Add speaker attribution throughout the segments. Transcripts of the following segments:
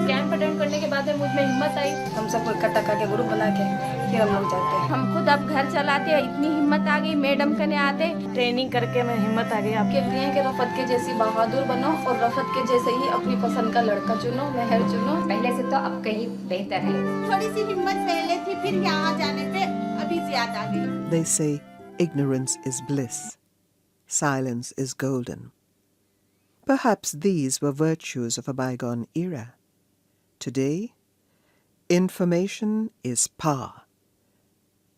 Speaker 1: Camp attend करने के बाद मुझ में हिम्मत आई, हम सबको इकट्ठा करके ग्रुप बना के फिर हम लोग जाते हैं। हम खुद अब घर चलाते हैं, इतनी हिम्मत आ गई, मैडम कने आते ट्रेनिंग करके मैं हिम्मत आ गई। आपके लिए कि रफत के जैसी बहादुर बनो और रफत के जैसे ही अपनी पसंद का लड़का चुनो, महर चुनो।
Speaker 2: पहले से तो अब कहीं बेहतर है।
Speaker 3: थोड़ी सी हिम्मत पहले थी, फिर यहाँ जाने पे अभी ज्यादा आ गई।
Speaker 4: They say ignorance is bliss, silence is golden. Perhaps these were virtues of a bygone era. Today, information is power.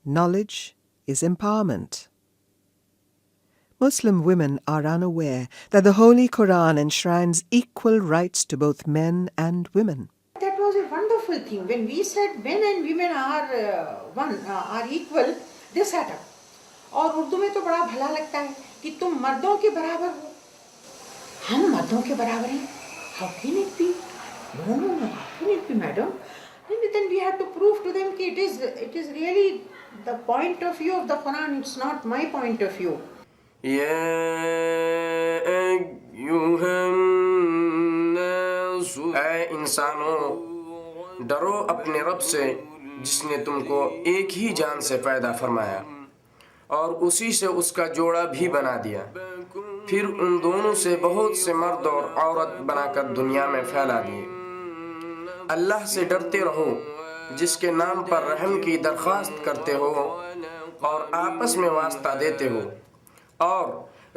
Speaker 4: Knowledge is empowerment. Muslim women are unaware that the Holy Quran enshrines equal rights to both men and women.
Speaker 3: That was a wonderful thing. When we said men and women are equal, they sat up. और उर्दू में तो बड़ा भला लगता है कि तुम मर्दों के बराबर हो। हम मर्दों के बराबर हैं। How can it be? No, how can it be, madam? And then we have to prove to them that it is really the point of view of the Quran. It's not my point of view.
Speaker 5: ऐ इंसानों, डरो अपने रब से जिसने तुमको एक ही जान से पैदा फरमाया और उसी से उसका जोड़ा भी बना दिया, फिर उन दोनों से बहुत से मर्द और औरत बनाकर दुनिया में फैला दिए। अल्लाह से डरते रहो जिसके नाम पर रहम की दरख्वास्त करते हो और आपस में वास्ता देते हो, और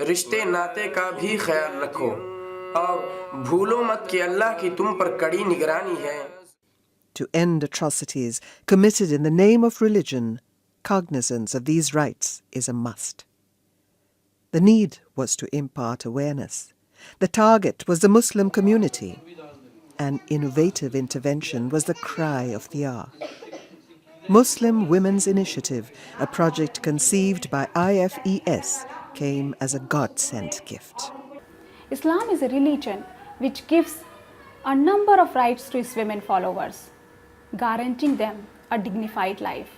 Speaker 5: रिश्ते नाते का भी ख्याल रखो और भूलो मत कि अल्लाह की तुम पर कड़ी निगरानी है।
Speaker 4: To end atrocities committed in the name of religion, cognizance of these rights is a must. The need was to impart awareness. The target was the Muslim community. An innovative intervention was the cry of the hour. Muslim Women's Initiative, a project conceived by IFES, came as a God-sent gift.
Speaker 6: Islam is a religion which gives a number of rights to its women followers, guaranteeing them a dignified life.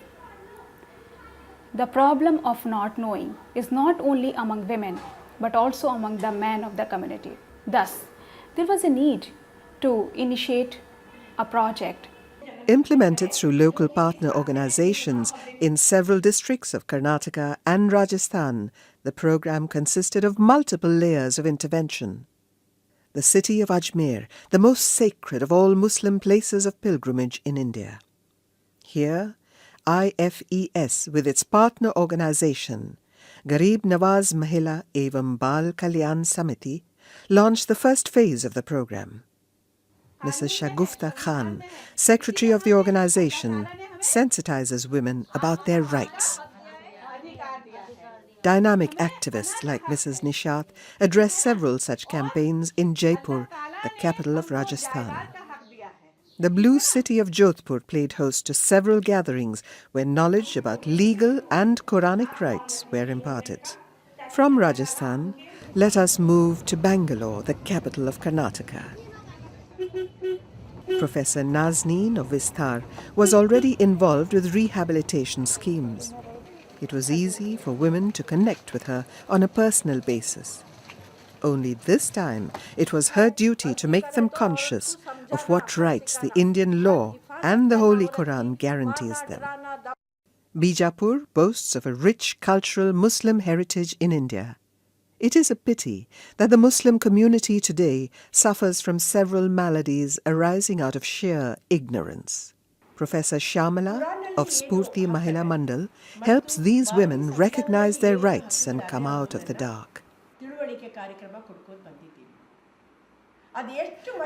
Speaker 6: The problem of not knowing is not only among women but also among the men of the community. Thus, there was a need to initiate a project.
Speaker 4: Implemented through local partner organizations in several districts of Karnataka and Rajasthan, the program consisted of multiple layers of intervention. The city of Ajmer, the most sacred of all Muslim places of pilgrimage in India. Here, IFES, with its partner organization, Garib Nawaz Mahila Evam Bal Kalyan Samiti, launched the first phase of the program. Mrs. Shagufta Khan, secretary of the organization, sensitizes women about their rights. Dynamic activists like Mrs. Nishat address several such campaigns in Jaipur, the capital of Rajasthan. The Blue City of Jodhpur played host to several gatherings where knowledge about legal and Quranic rights were imparted. From Rajasthan, let us move to Bangalore, the capital of Karnataka. Professor Nazneen of Vistar was already involved with rehabilitation schemes. It was easy for women to connect with her on a personal basis. Only this time, it was her duty to make them conscious of what rights the Indian law and the Holy Quran guarantees them. Bijapur boasts of a rich cultural Muslim heritage in India. It is a pity that the Muslim community today suffers from several maladies arising out of sheer ignorance. Professor Shyamala of Spurti Mahila Mandal helps these women recognize their rights and come out of the dark.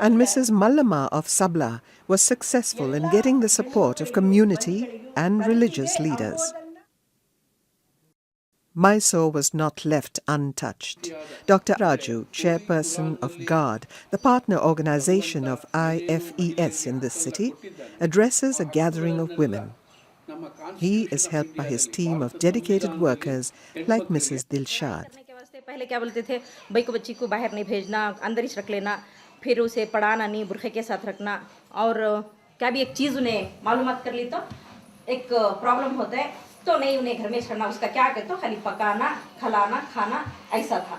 Speaker 4: And Mrs. Mallama of Sabla was successful in getting the support of community and religious leaders. Mysore was not left untouched. Dr. Raju, chairperson of GARD, the partner organization of IFES in this city, addresses a gathering of women. He is helped by his team of dedicated workers like Mrs. Dilshad.
Speaker 1: पहले क्या बोलते थे, भाई को बच्ची को बाहर नहीं भेजना, अंदर ही रख लेना, फिर उसे पढ़ाना नहीं, बुरखे के साथ रखना, और क्या भी एक चीज़ उन्हें मालूमात कर ली तो एक प्रॉब्लम होता है
Speaker 2: तो नहीं उन्हें घर में छोड़ना, उसका क्या कहते खाली पकाना, खिलाना, खाना, ऐसा था।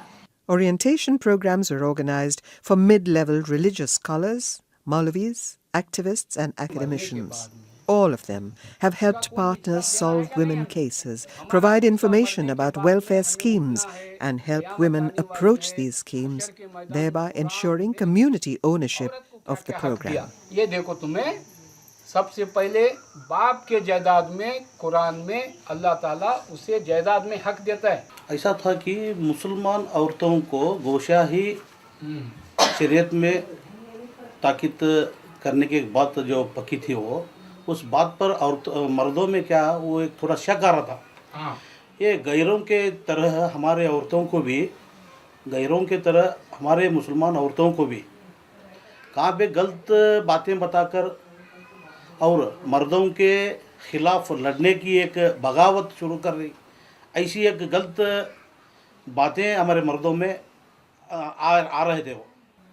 Speaker 4: Orientation programs were organized for mid-level religious scholars, Maulvis, activists and academicians. All of them have helped partners solve women cases, provide information about welfare schemes, and help women approach these schemes, thereby ensuring community ownership of the program.
Speaker 7: ये देखो तुम्हें सबसे पहले बाप के जायदाद में कुरान में अल्लाह ताला उसे जायदाद में हक देता है।
Speaker 8: ऐसा था कि मुसलमान औरतों को गोशाही शरीयत में ताकीद करने की एक बात जो पकी थी वो उस बात पर मर्दों में क्या वो एक थोड़ा शक आ रहा था। ये गैरों के तरह हमारे औरतों को भी गैरों के तरह हमारे मुसलमान औरतों को भी कहाँ पे गलत बातें बताकर और मर्दों के ख़िलाफ़ लड़ने की एक बगावत शुरू कर रही, ऐसी एक गलत बातें हमारे मर्दों में आ रहे थे। वो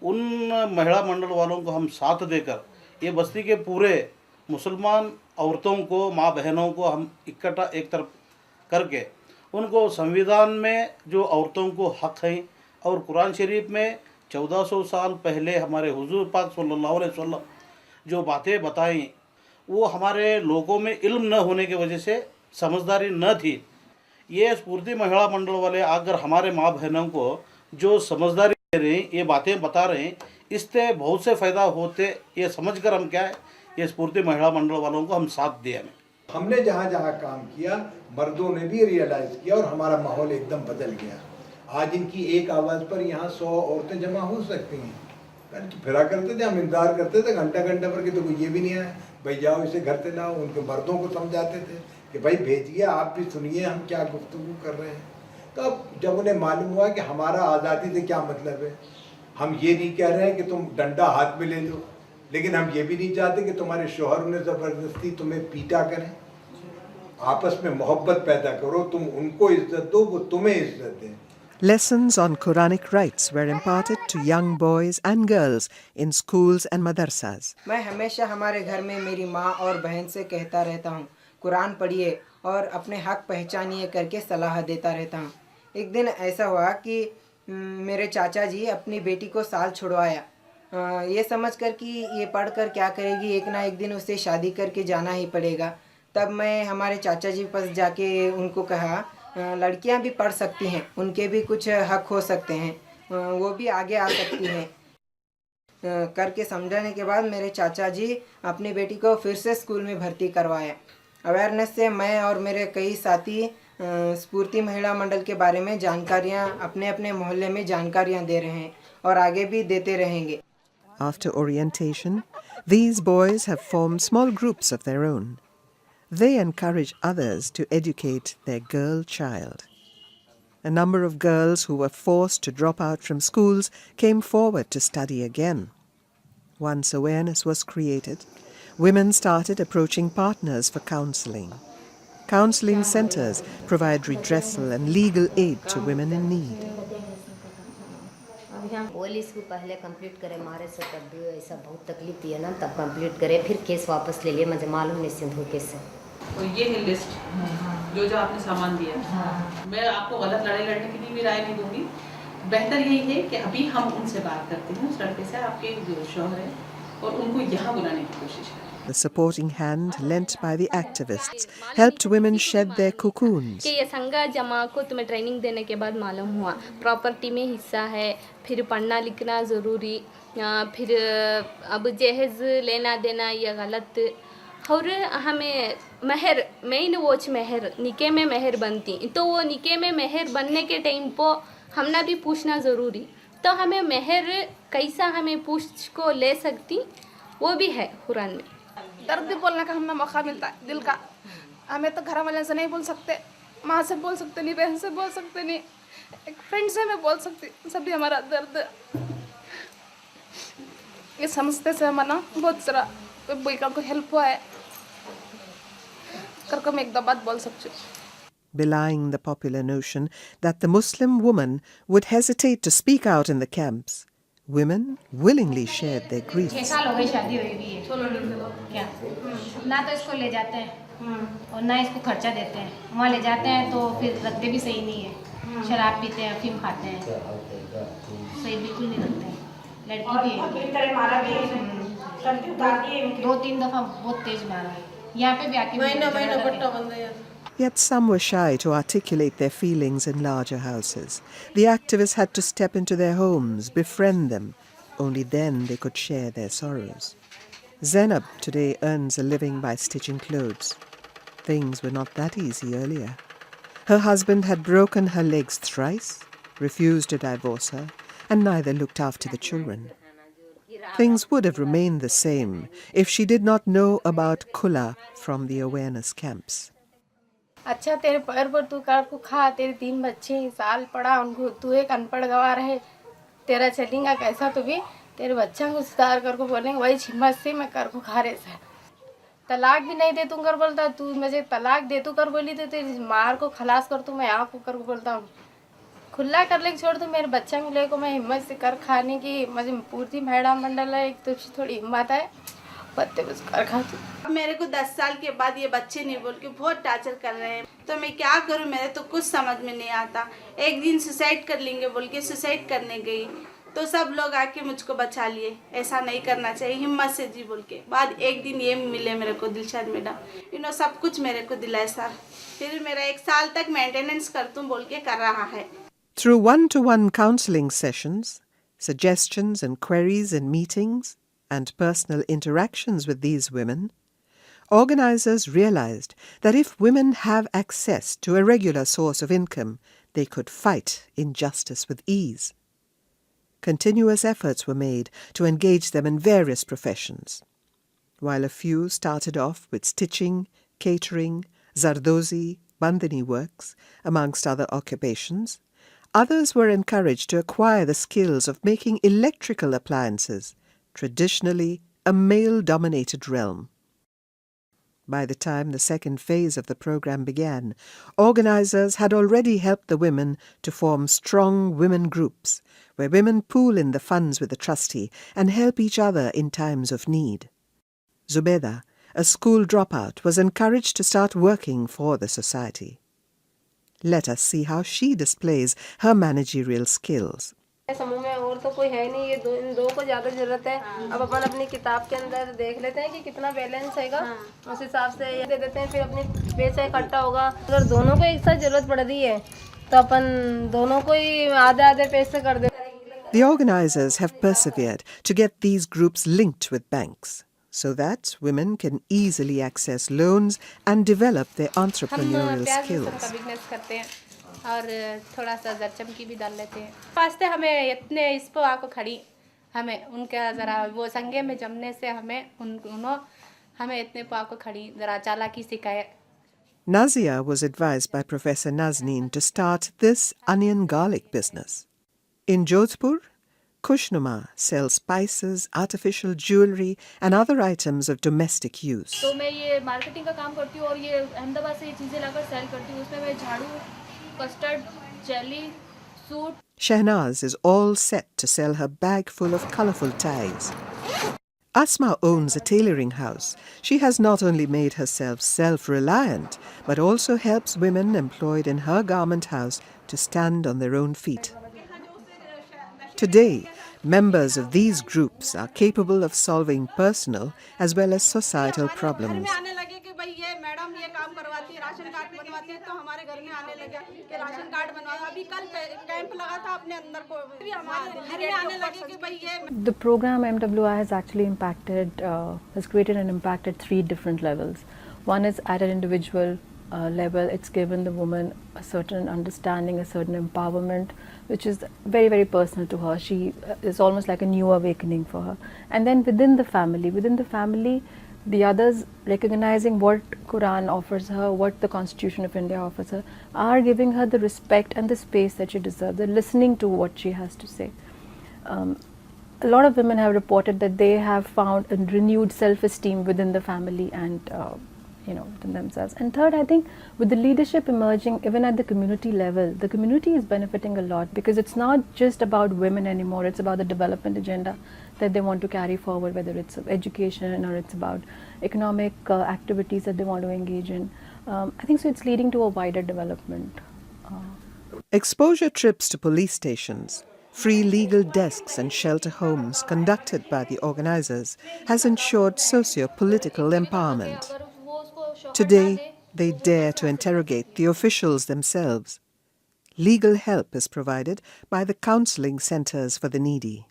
Speaker 8: उन महिला मंडल वालों को हम साथ देकर ये बस्ती के पूरे मुसलमान औरतों को, माँ बहनों को हम इकट्ठा एक तरफ करके उनको संविधान में जो औरतों को हक़ हैं और कुरान शरीफ में 1400 साल पहले हमारे हुजूर पाक सल्लल्लाहु अलैहि वसल्लम जो बातें बताई वो हमारे लोगों में इल्म न होने की वजह से समझदारी न थी। ये स्फूर्ति महिला मंडल वाले आकर हमारे माँ बहनों को जो समझदारी दे रहे हैं, ये बातें बता रहे हैं, इससे बहुत से फ़ायदा होते, ये समझकर हम क्या है ये स्फूर्ति महिला मंडल वालों को हम साथ दिया।
Speaker 9: हमने जहाँ जहाँ काम किया मर्दों ने भी रियलाइज़ किया और हमारा माहौल एकदम बदल गया। आज इनकी एक आवाज़ पर यहाँ 100 औरतें जमा हो सकती हैं। पहले तो फिरा करते थे, हम इंतजार करते थे घंटा घंटा पर कि तो कोई ये भी नहीं आया, भाई जाओ इसे घर से लाओ। उनके मर्दों को समझाते थे कि भाई भेजिए, आप भी सुनिए हम क्या गुफ्तगू कर रहे हैं। तो अब जब उन्हें मालूम हुआ कि हमारा आज़ादी से क्या मतलब है, हम ये नहीं कह रहे हैं कि तुम डंडा हाथ में ले लो, लेकिन हम ये भी नहीं चाहते कि तुम्हारे शोहर उन्हें ज़बरदस्ती तुम्हें पीटा करें। आपस में मोहब्बत पैदा करो, तुम उनको इज्जत दो, वो तुम्हें इज्जत दें।
Speaker 4: Lessons on Quranic rights were imparted to young boys and girls in schools and madrasas.
Speaker 10: मैं हमेशा हमारे घर में मेरी माँ और बहन से कहता रहता हूँ, कुरान पढ़िए और अपने हक पहचानिए करके सलाह देता रहता हूँ। एक दिन ऐसा हुआ कि मेरे चाचा जी अपनी बेटी को साल छुड़वाया, ये समझकर कि ये पढ़कर क्या करेगी, एक ना एक दिन उसे शादी करके जाना ही पड़ेगा। तब मैं हमारे चाचा जी के पास जाके उनको कहा, लड़कियां भी पढ़ सकती हैं, उनके भी कुछ हक हो सकते हैं, वो भी आगे आ सकती हैं करके समझाने के बाद मेरे चाचा जी अपनी बेटी को फिर से स्कूल में भर्ती करवाया। अवेयरनेस से मैं और मेरे कई साथी स्फूर्ति महिला मंडल के बारे में जानकारियां अपने अपने मोहल्ले में जानकारियां दे रहे हैं और आगे भी देते रहेंगे।
Speaker 4: After orientation, these boys have formed small groups of their own. They encourage others to educate their girl child. A number of girls who were forced to drop out from schools came forward to study again. Once awareness was created, women started approaching partners for counseling. Counseling centers provide redressal and legal aid to women in need.
Speaker 11: Police को पहले complete करे मारे से तब भी ऐसा बहुत तकलीफ थी ना, तब कंप्लीट करे फिर केस वापस ले लिए, मुझे मालूम नहीं सिंधु केस से।
Speaker 12: तो ये है लिस्ट जो जो आपने सामान दिया। मैं आपको गलत लड़ाई लड़ने की भी राय नहीं दूंगी। बेहतर यही है कि अभी हम उनसे बात करते हैं, उस लड़के से, आपके जो शौहर है, और उनको यहाँ बुलाने की कोशिश करें।
Speaker 4: The supporting hand lent by the activists helped women shed their cocoons.
Speaker 1: कि ये संगा जमा को तुम्हें ट्रेनिंग देने के बाद मालूम हुआ प्रॉपर्टी में हिस्सा है, फिर पढ़ना लिखना ज़रूरी, फिर अब जहेज लेना देना ये गलत, और हमें महर मेन वोच महर निके में महर बनती, तो वो निके में महर बनने के टाइम पर हमने भी पूछना ज़रूरी, तो हमें महर कैसा हमें पूछ को ले सकती वो भी है कुरान में।
Speaker 13: दर्द बोलने का हमें मौका मिलता है दिल का। हमें तो घर वाले से नहीं बोल सकते, माँ से बोल सकते नहीं, बहन से बोल सकते नहीं, एक फ्रेंड से मैं बोल सकती, सभी हमारा दर्द ये समझते से हमारा बहुत सारा बोलकर को हेल्प हुआ है करके मैं एक दो बात बोल सकती हूँ।
Speaker 4: Belying the popular notion that the Muslim woman would hesitate to speak out in the camps, women willingly shared their griefs.
Speaker 2: 6 साल हो गए शादी हुई भी है क्या ना, तो इसको ले जाते हैं
Speaker 14: और ना इसको खर्चा देते हैं। वहाँ ले जाते हैं तो फिर रखते भी सही नहीं है, शराब पीते हैं, अफीम खाते हैं, सही बिल्कुल नहीं रखते हैं। लड़की भी 2-3 दफ़ा बहुत तेज मारा है, यहाँ पे भी आके
Speaker 4: Yet some were shy to articulate their feelings in larger houses. The activists had to step into their homes, befriend them. Only then they could share their sorrows. Zainab today earns a living by stitching clothes. Things were not that easy earlier. Her husband had broken her legs thrice, refused to divorce her, and neither looked after the children. Things would have remained the same if she did not know about Kula from the awareness camps.
Speaker 1: अच्छा तेरे पैर पर तू कर को खा, तेरे 3 बच्चे साल पड़ा, उनको तू एक अनपढ़ गवार है, तेरा चलेगा कैसा? तू भी तेरे बच्चा को सुधार कर को बोलेंगे वही हिम्मत से मैं कर को खा रहे से तलाक भी नहीं दे तू कर बोलता, तू मुझे तलाक दे तू कर बोली तो तेरी मार को खलास कर तू, मैं आप को कर को बोलता हूँ खुला कर ले छोड़, तो मेरे बच्चा को लेको मैं हिम्मत से कर खाने की मुझे पूर्ति महिला मंडल है, एक तो थोड़ी हिम्मत है पत्ते बस कर खा तू।
Speaker 13: मेरे को 10 साल के बाद ये बच्चे नहीं बोल के बहुत टार्चर कर रहे हैं, तो मैं क्या करूं, मेरे तो कुछ समझ में नहीं आता। एक दिन सुसाइड कर लेंगे बोल के सुसाइड करने गई तो सब लोग आके मुझको बचा लिए, ऐसा नहीं करना चाहिए, हिम्मत से जी बोल के। बाद एक दिन ये मिले मेरे को दिलशाद मैडम, सब कुछ मेरे को दिलाए सर, फिर मेरा 1 साल तक मेंटेनेंस कर दूं बोल के कर रहा है।
Speaker 4: Through one-to-one counseling sessions, suggestions and queries in meetings, and personal interactions with these women, organizers realized that if women have access to a regular source of income, they could fight injustice with ease. Continuous efforts were made to engage them in various professions. While a few started off with stitching, catering, zardozi, bandhani works, amongst other occupations, others were encouraged to acquire the skills of making electrical appliances, traditionally a male-dominated realm. By the time the second phase of the program began, organizers had already helped the women to form strong women groups, where women pool in the funds with the trustee and help each other in times of need. Zubeda, a school dropout, was encouraged to start working for the society. Let us see how she displays her managerial skills.
Speaker 1: समूह में और तो कोई है नहीं, ये इन दो को ज़्यादा ज़रूरत है। अब अपन अपनी किताब के अंदर देख लेते हैं कि कितना बैलेंस हैगा, उस हिसाब से ये दे देते हैं, फिर अपनी पैसा इकट्ठा होगा। अगर दोनों को एक साथ ज़रूरत पड़ रही है तो अपन दोनों को ही आधे-आधे पैसे कर देते हैं।
Speaker 4: The organizers have persevered to get these groups linked with banks, so that women can easily access loans and develop their entrepreneurial skills.
Speaker 1: और थोड़ा सा जरचम की भी डाल लेते हैं। फास्ते हमें इतने इस पर आको खड़ी, हमें उनका ज़रा वो संगे में जमने से हमें इतने पर आको खड़ी ज़रा चालाकी सिखाए।
Speaker 4: Nazia was advised by Professor Nazneen to start this onion garlic business. In Jodhpur, Kushnuma sells spices, artificial jewelry and other items of domestic use.
Speaker 1: तो मैं ये मार्केटिंग का काम करती हूँ और ये अहमदाबाद से ये चीज़ें लाकर सेल करती हूँ। उसमें मैं झाड़ू, custard, jelly, suit.
Speaker 4: Shehnaz is all set to sell her bag full of colourful ties. Asma owns a tailoring house. She has not only made herself self-reliant, but also helps women employed in her garment house to stand on their own feet. Today, members of these groups are capable of solving personal as well as societal problems.
Speaker 6: The program MWI has actually has created and impacted 3 different levels. One is at an individual level, it's given the woman a certain understanding, a certain empowerment, which is very, very personal to her. She is almost like a new awakening for her. And then within the family, the others recognizing what Quran offers her, what the Constitution of India offers her, are giving her the respect and the space that she deserves. They're listening to what she has to say. A lot of women have reported that they have found a renewed self-esteem within the family and than themselves. And third, I think with the leadership emerging even at the community level, the community is benefiting a lot, because it's not just about women anymore, it's about the development agenda that they want to carry forward, whether it's education or it's about economic activities that they want to engage in. I think so it's leading to a wider development.
Speaker 4: Exposure trips to police stations, free legal desks and shelter homes conducted by the organizers has ensured socio-political empowerment. Today, they dare to interrogate the officials themselves. Legal help is provided by the counseling centers for the needy.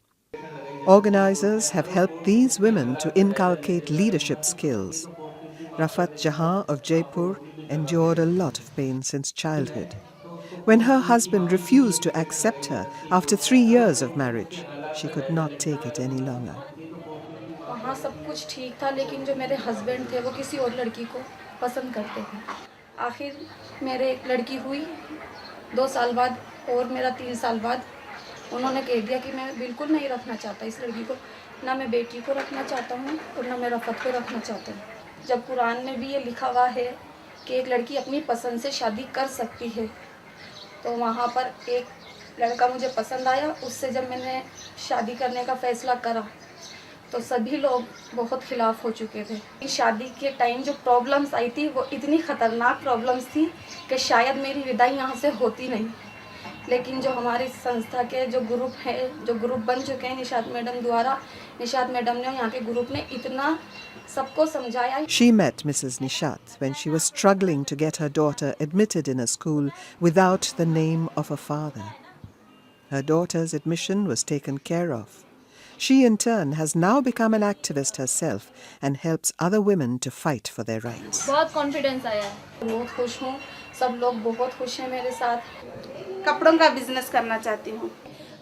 Speaker 4: Organizers have helped these women to inculcate leadership skills. Rafat Jahan of Jaipur endured a lot of pain since childhood. When her husband refused to accept her after 3 years of marriage, she could not take it any longer.
Speaker 1: वहाँ सब कुछ ठीक था, लेकिन जो मेरे husband थे वो किसी और लड़की को पसंद करते थे। आखिर मेरे एक लड़की हुई 2 साल बाद, और मेरा 3 साल बाद उन्होंने कह दिया कि मैं बिल्कुल नहीं रखना चाहता इस लड़की को, ना मैं बेटी को रखना चाहता हूँ और ना मैं रफ़त को रखना चाहता हूँ। जब कुरान में भी ये लिखा हुआ है कि एक लड़की अपनी पसंद से शादी कर सकती है, तो वहाँ पर एक लड़का मुझे पसंद आया। उससे जब मैंने शादी करने का फ़ैसला करा तो सभी लोग बहुत खिलाफ हो चुके थे। शादी के टाइम जो प्रॉब्लम्स आई थी वो इतनी ख़तरनाक प्रॉब्लम्स थी कि शायद मेरी विदाई यहाँ से होती नहीं। लेकिन जो हमारी संस्था के जो ग्रुप है, जो ग्रुप बन चुके हैं निशात मैडम द्वारा, निशात मैडम ने, यहाँ के ग्रुप ने इतना सबको समझाया।
Speaker 4: She met Mrs. Nishat when she was struggling to get her daughter admitted in a school without the name of a father. Her daughter's admission was taken care of. She in turn has now become an activist herself and helps other women to fight for their rights.
Speaker 1: बहुत confidence आया है, बहुत खुश हूँ, सब लोग बहुत खुश हैं मेरे साथ। कपड़ों का बिजनेस करना चाहती हूँ।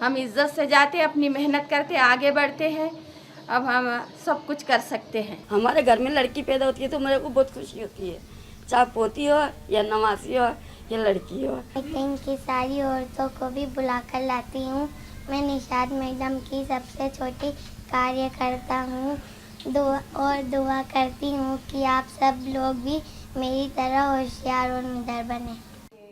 Speaker 1: हम इज्जत से जाते, अपनी मेहनत करते, आगे बढ़ते हैं। अब हम सब कुछ कर सकते हैं।
Speaker 15: हमारे घर में लड़की पैदा होती है तो मेरे को बहुत खुशी होती है, चाहे पोती हो या नवासी हो या लड़की हो।
Speaker 16: मैं की सारी औरतों को भी बुलाकर लाती हूँ। मैं निशात मैडम की सबसे छोटी कार्यकर्ता हूँ। दुआ करती हूँ कि आप सब लोग भी मेरी तरह होशियार और निडर बने।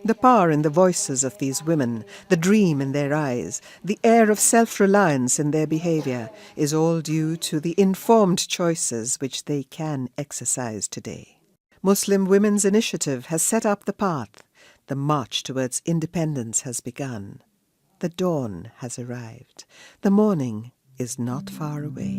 Speaker 4: The power in the voices of these women, the dream in their eyes, the air of self-reliance in their behavior is all due to the informed choices which they can exercise today. Muslim Women's Initiative has set up the path. The march towards independence has begun. The dawn has arrived. The morning is not far away.